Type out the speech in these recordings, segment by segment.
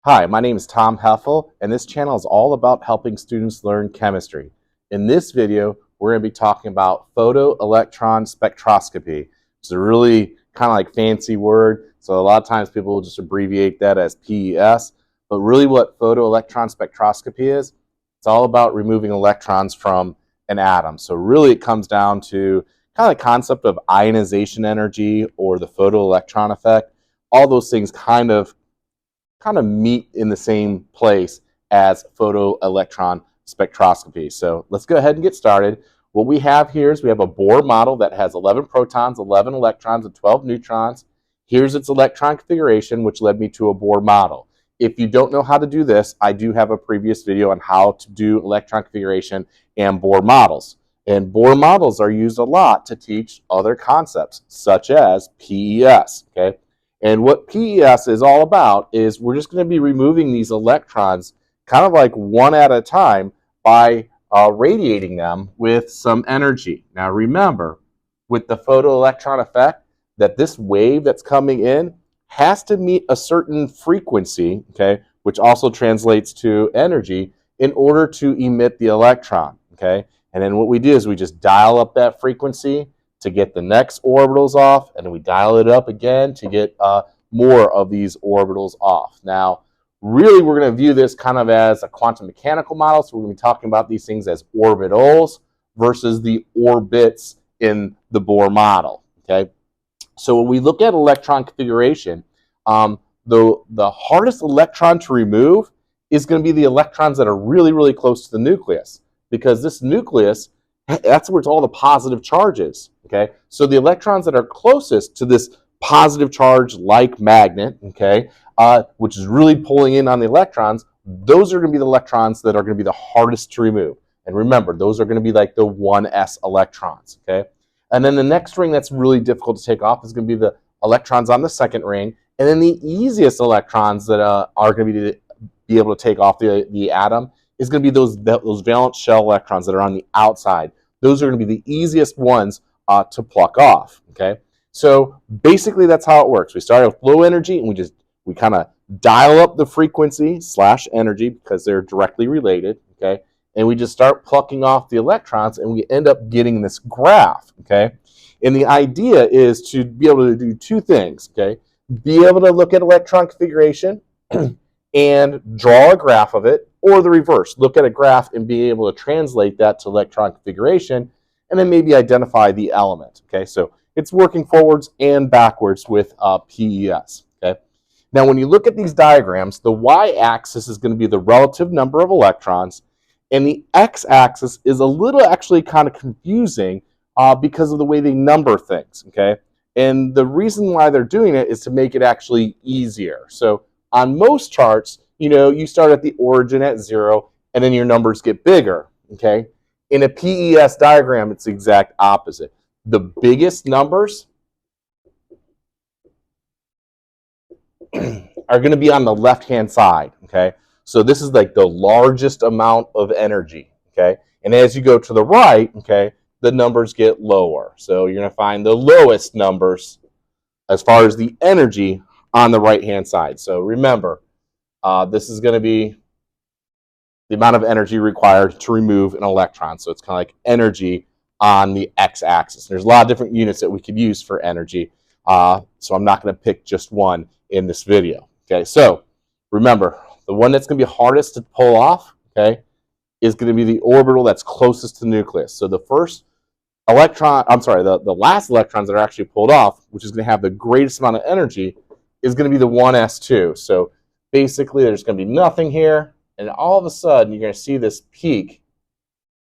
Hi, my name is Tom Hoeffel, and this channel is all about helping students learn chemistry. In this video, we're going to be talking about photoelectron spectroscopy. It's a really kind of like fancy word, so a lot of times people will just abbreviate that as PES. But really what photoelectron spectroscopy is, it's all about removing electrons from an atom. So really it comes down to kind of the concept of ionization energy or the photoelectron effect. All those things kind of meet in the same place as photoelectron spectroscopy. So let's go ahead and get started. What we have here is we have a Bohr model that has 11 protons, 11 electrons, and 12 neutrons. Here's its electron configuration, which led me to a Bohr model. If you don't know how to do this, I do have a previous video on how to do electron configuration and Bohr models. And Bohr models are used a lot to teach other concepts, such as PES, okay? And what PES is all about is we're just going to be removing these electrons kind of like one at a time by radiating them with some energy. Now remember, with the photoelectron effect, that this wave that's coming in has to meet a certain frequency, okay, which also translates to energy, in order to emit the electron, okay? And then what we do is we just dial up that frequency to get the next orbitals off, and then we dial it up again to get more of these orbitals off. Now, really, we're going to view this kind of as a quantum mechanical model, so we're going to be talking about these things as orbitals versus the orbits in the Bohr model, okay? So when we look at electron configuration, the hardest electron to remove is going to be the electrons that are really, really close to the nucleus, because this nucleus, that's where it's all the positive charges, okay? So the electrons that are closest to this positive charge like magnet, okay, which is really pulling in on the electrons, those are going to be the electrons that are going to be the hardest to remove. And remember, those are going to be like the 1s electrons, okay? And then the next ring that's really difficult to take off is going to be the electrons on the second ring. And then the easiest electrons that are going to be able to take off the atom is going to be those valence shell electrons that are on the outside. Those are going to be the easiest ones to pluck off, okay? So basically that's how it works. We start with low energy and we kind of dial up the frequency / energy because they're directly related, okay? And we just start plucking off the electrons and we end up getting this graph, okay? And the idea is to be able to do two things, okay? Be able to look at electron configuration and draw a graph of it, or the reverse, look at a graph and be able to translate that to electron configuration and then maybe identify the element, okay? So it's working forwards and backwards with PES, okay? Now when you look at these diagrams, the y-axis is going to be the relative number of electrons, and the x-axis is a little actually kind of confusing because of the way they number things, okay? And the reason why they're doing it is to make it actually easier. So on most charts, you know, you start at the origin at 0, and then your numbers get bigger, okay? In a PES diagram, it's the exact opposite. The biggest numbers are going to be on the left-hand side, okay? So this is like the largest amount of energy, okay? And as you go to the right, okay, the numbers get lower. So you're going to find the lowest numbers as far as the energy on the right-hand side. So remember, this is going to be the amount of energy required to remove an electron. So it's kind of like energy on the x-axis. There's a lot of different units that we could use for energy, so I'm not going to pick just one in this video. Okay, so remember, the one that's going to be hardest to pull off, okay, is going to be the orbital that's closest to the nucleus. So the first electron, the last electrons that are actually pulled off, which is going to have the greatest amount of energy, is going to be the 1s2. So basically, there's going to be nothing here, and all of a sudden, you're going to see this peak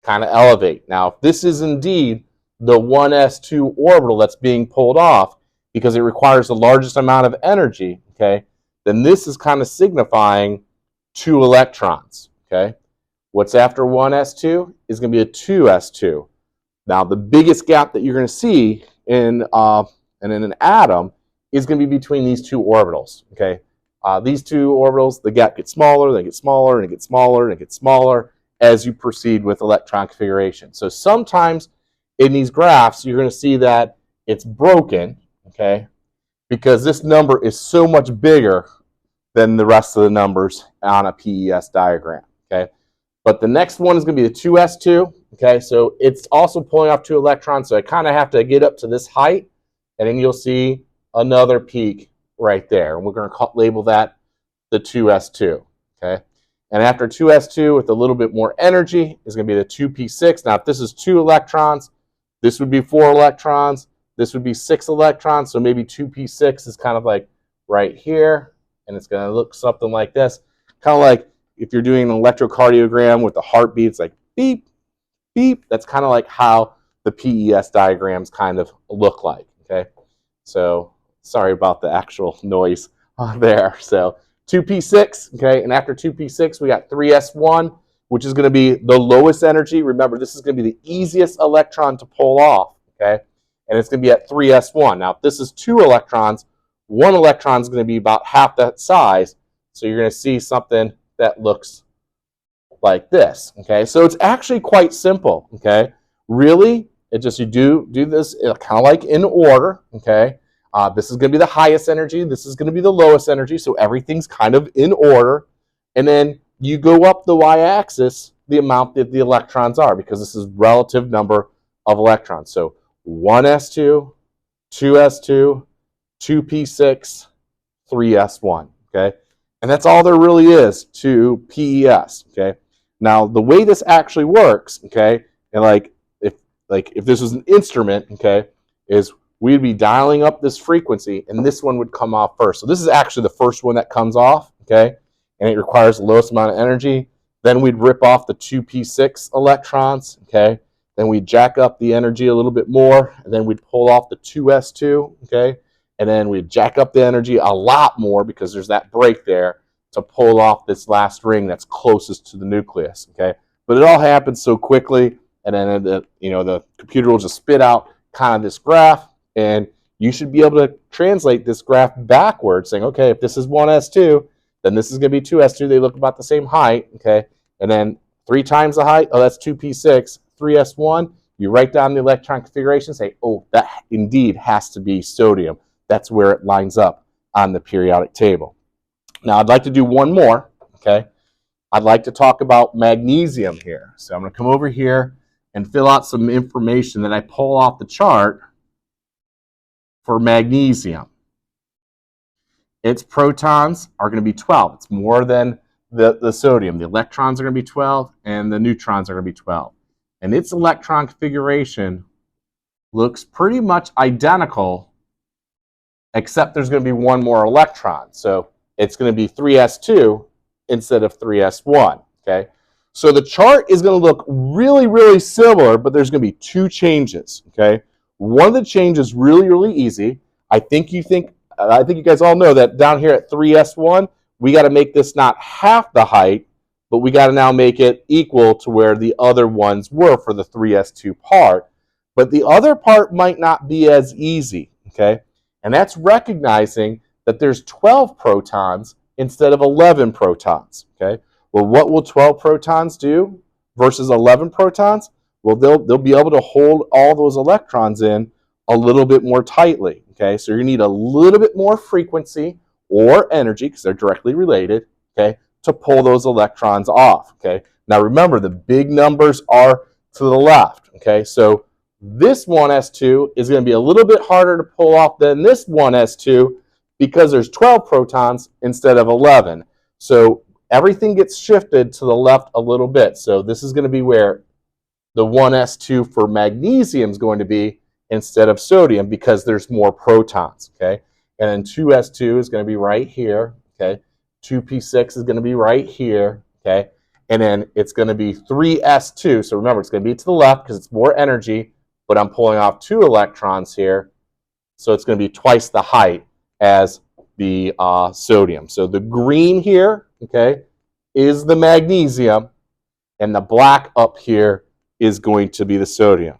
kind of elevate. Now, if this is indeed the 1s2 orbital that's being pulled off because it requires the largest amount of energy, okay, then this is kind of signifying 2 electrons, okay? What's after 1s2 is going to be a 2s2. Now, the biggest gap that you're going to see in an atom is going to be between these 2 orbitals, okay? These 2 orbitals, the gap gets smaller, they get smaller, and it gets smaller, and it gets smaller as you proceed with electron configuration. So sometimes in these graphs, you're going to see that it's broken, okay, because this number is so much bigger than the rest of the numbers on a PES diagram, okay? But the next one is going to be the 2s2, okay? So it's also pulling off 2 electrons, so I kind of have to get up to this height, and then you'll see another peak right there. And we're going to label that the 2s2, okay? And after 2s2 with a little bit more energy is going to be the 2p6. Now, if this is 2 electrons, this would be 4 electrons, this would be 6 electrons, so maybe 2p6 is kind of like right here, and it's going to look something like this. Kind of like if you're doing an electrocardiogram with the heartbeat, it's like beep, beep. That's kind of like how the PES diagrams kind of look like, okay? So sorry about the actual noise there. So 2p6, okay, and after 2p6, we got 3s1, which is going to be the lowest energy. Remember, this is going to be the easiest electron to pull off, okay? And it's going to be at 3s1. Now, if this is 2 electrons, 1 electron is going to be about half that size, so you're going to see something that looks like this, okay? So it's actually quite simple, okay? Really, it just, you do this kind of like in order, okay? This is going to be the highest energy. This is going to be the lowest energy. So everything's kind of in order. And then you go up the y-axis the amount that the electrons are, because this is relative number of electrons. So 1s2, 2s2, 2p6, 3s1. Okay, and that's all there really is to PES. Okay, now the way this actually works, okay, and if this was an instrument, okay, is we'd be dialing up this frequency, and this one would come off first. So this is actually the first one that comes off, okay, and it requires the lowest amount of energy. Then we'd rip off the 2p6 electrons, okay. Then we'd jack up the energy a little bit more, and then we'd pull off the 2s2, okay. And then we'd jack up the energy a lot more because there's that break there to pull off this last ring that's closest to the nucleus, okay. But it all happens so quickly, and then the computer will just spit out kind of this graph, and you should be able to translate this graph backwards, saying, okay, if this is 1s2, then this is going to be 2s2. They look about the same height, okay? And then 3 times the height, oh, that's 2p6, 3s1. You write down the electron configuration, say, oh, that indeed has to be sodium. That's where it lines up on the periodic table. Now, I'd like to do one more, okay? I'd like to talk about magnesium here. So I'm going to come over here and fill out some information that I pull off the chart for magnesium. Its protons are going to be 12. It's more than the sodium. The electrons are going to be 12, and the neutrons are going to be 12. And its electron configuration looks pretty much identical, except there's going to be one more electron. So it's going to be 3s2 instead of 3s1, okay? So the chart is going to look really, really similar, but there's going to be 2 changes, okay? One of the changes is really, really easy. I think you guys all know that down here at 3s1, we got to make this not half the height, but we got to now make it equal to where the other ones were for the 3s2 part. But the other part might not be as easy, okay? And that's recognizing that there's 12 protons instead of 11 protons, okay? Well, what will 12 protons do versus 11 protons? Well, they'll be able to hold all those electrons in a little bit more tightly, okay? So you need a little bit more frequency or energy, because they're directly related, okay, to pull those electrons off, okay? Now remember, the big numbers are to the left, okay? So this 1s2 is going to be a little bit harder to pull off than this 1s2 because there's 12 protons instead of 11. So everything gets shifted to the left a little bit. So this is going to be where the 1s2 for magnesium is going to be instead of sodium, because there's more protons, okay? And then 2s2 is going to be right here, okay? 2p6 is going to be right here, okay? And then it's going to be 3s2. So remember, it's going to be to the left because it's more energy, but I'm pulling off 2 electrons here, so it's going to be twice the height as the sodium. So the green here, okay, is the magnesium, and the black up here is going to be the sodium.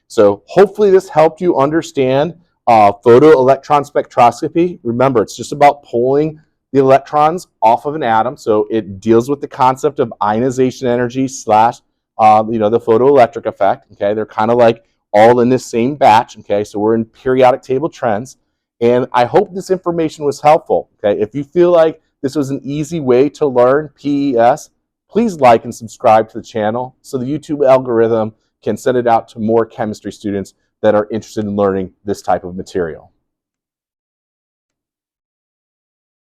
So hopefully this helped you understand photoelectron spectroscopy. Remember, it's just about pulling the electrons off of an atom. So it deals with the concept of ionization energy slash the photoelectric effect. Okay, they're kind of like all in this same batch. Okay, so we're in periodic table trends, and I hope this information was helpful. Okay, if you feel like this was an easy way to learn PES, please like and subscribe to the channel so the YouTube algorithm can send it out to more chemistry students that are interested in learning this type of material.